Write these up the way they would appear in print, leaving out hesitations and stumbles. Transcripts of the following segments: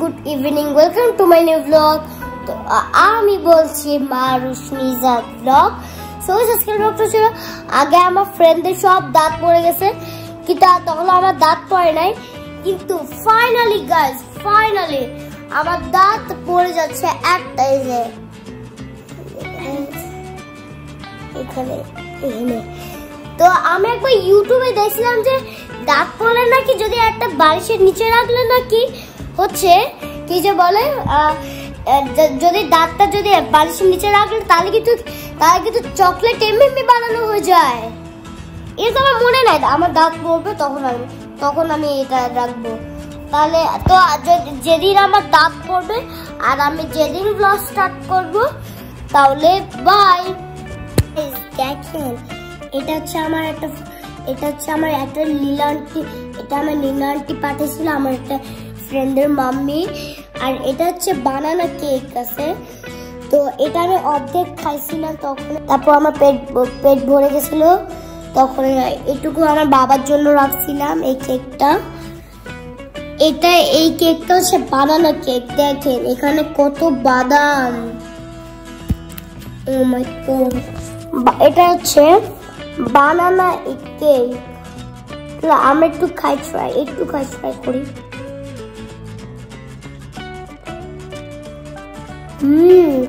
good evening. Welcome to my new vlog. তো আমি বলছি মারুশনিজা vlog. So আজকে ব্লগটা ছিল আগে আমার ফ্রেন্ডদের সব দাঁত পড়ে গেছে, কিন্তু তখন আমার দাঁত পড়ে নাই, কিন্তু ফাইনালি গাইস ফাইনালি আমার দাঁত পড়ে যাচ্ছে একটাই যে এখানে এখানে। তো আমি একবার ইউটিউবে দেখছিলাম যে দাঁত পড়লে নাকি যদি একটা বালিশের নিচে রাখলে নাকি হচ্ছে কি যে বলে যদি দাঁতটা যদি বালিশের নিচে রাখলে তাহলে কিন্তু চকলেট এমনি বানানো হয়ে যায়। এটা আমার মনে নাই আমার দাঁত পড়বে তখন আমি এটা রাখবো। তাহলে তো যেদিন আমার দাঁত পড়বে আর আমি যেদিন ব্লগ স্টার্ট করবো তাহলে বাই। দেখেন এটা হচ্ছে আমার একটা লীলা আন্টি, এটা আমার লীলা আন্টি পাঠিয়েছিল আমার একটা ফ্রেন্ডের মাম্মি। আর এটা হচ্ছে বানানা কেক আছে, তো এটা আমি অর্ধেক খাইছিলাম তখন, তারপর আমার পেট ভরে গেছিল, তখন এটুকু আমার বাবার জন্য রাখছিলাম এই কেকটা। এই কেকটা হচ্ছে বানানা কেক। দেখেন এখানে কত বাদাম, ও মাই গড। এটা হচ্ছে বানানা কেক। আমি একটু খাই ট্রাই করি।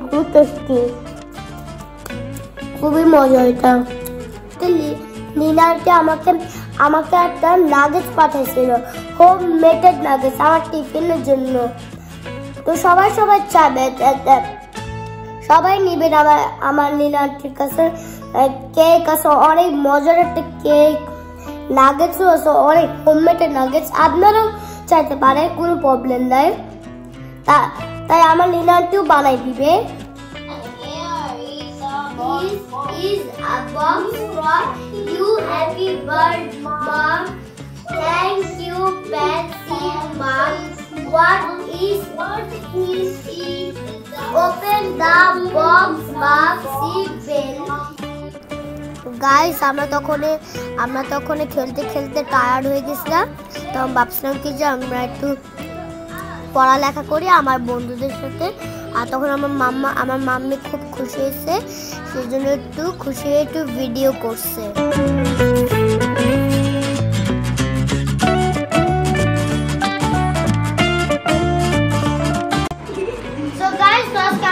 খুব টেস্টি, খুবই মজা। এটা নীলাকে আমাকে একটা নাগেটস পাঠাইছিল, হোম মেডেড নাগেটস আমার টিফিনের জন্য। তো সবাই চাবে, সবাই নিবেন আমার নীলাটির কাছে কেক আছে, অনেক মজার একটা কেক, নাগেটসও আছে, অনেক হোমমেড নাগেটস। আপনারাও চাইতে পারে, কোনো প্রবলেম নাই। তাই আমার নীলাটিও বানাই দিবে। This is a box for you. Happy birthday, Mom. Thank you, Patsy, Mom. What is it? Open the box, Maxi Bell. Guys, আমরা তখন খেলতে টায়ার্ড হয়ে গেছিলাম, তখন ভাবছিলাম কি যে আমরা একটু পড়ালেখা করি আমার বন্ধুদের সাথে। আর তখন আমার মাম্মি খুব খুশি হয়েছে, সেই জন্য একটু খুশি হয়ে একটু ভিডিও করছে।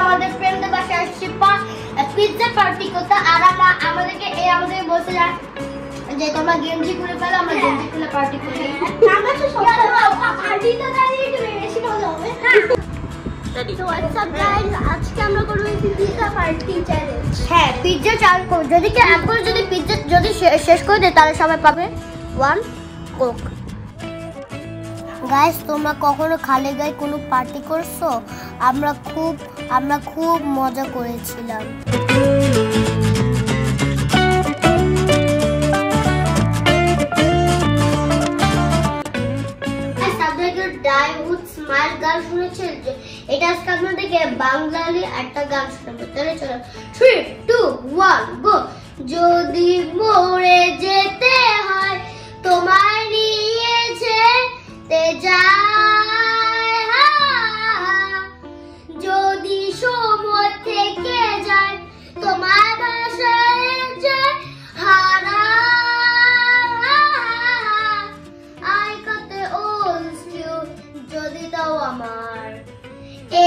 আমাদের ফ্রেন্ডদের বাসায় আসছে পিৎজা পার্টি করতে, আর আমাদেরকে বলছে যে তোমরা গেঞ্জি খুলে ফেলো, আমরা গেঞ্জি খুলে পার্টি করি। আজকে আমরা করবো পিৎজা পার্টি চ্যালেঞ্জ। হ্যাঁ, পিৎজা চ্যালেঞ্জ করব। যদি পিৎজা শেষ করে দেয় তাহলে সবাই পাবে 1 কোক। গাইস, তোমরা কখনো খালি গায়ে কোনো পার্টি করছো? আমরা খুব মজা করেছিলাম। স্মাইল গান শুনেছেন? এটা আজকে আপনাদেরকে বাঙালি একটা গান শোনাবো। তাহলে চলো 3, 2, 1 গো। যদি মরে যেতে হয় তোমায় নিয়ে যেতে যাই, যদি সময় থেকে যায় তোমার বাসায় যায় হারা, যদি দাও আমার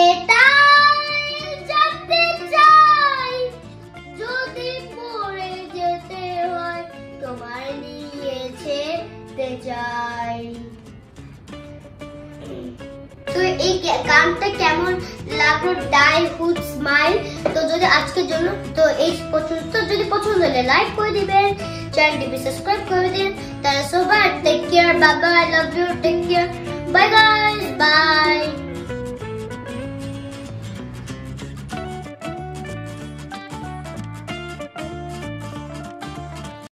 এটাই জানতে চাই, যদি পড়ে যেতে হয় তোমার নিয়ে যেতে যাই। তো এই গানটা কেমন লাগলো? Die hood smile. তো যদি আজকের জন্য তো এই পর্যন্ত, যদি পছন্দ হলে লাইক করে দিবেন, চ্যানেলটি সাবস্ক্রাইব করে দিন। তাহলে সবাই take care, bye bye, love you, take care, bye guys, by.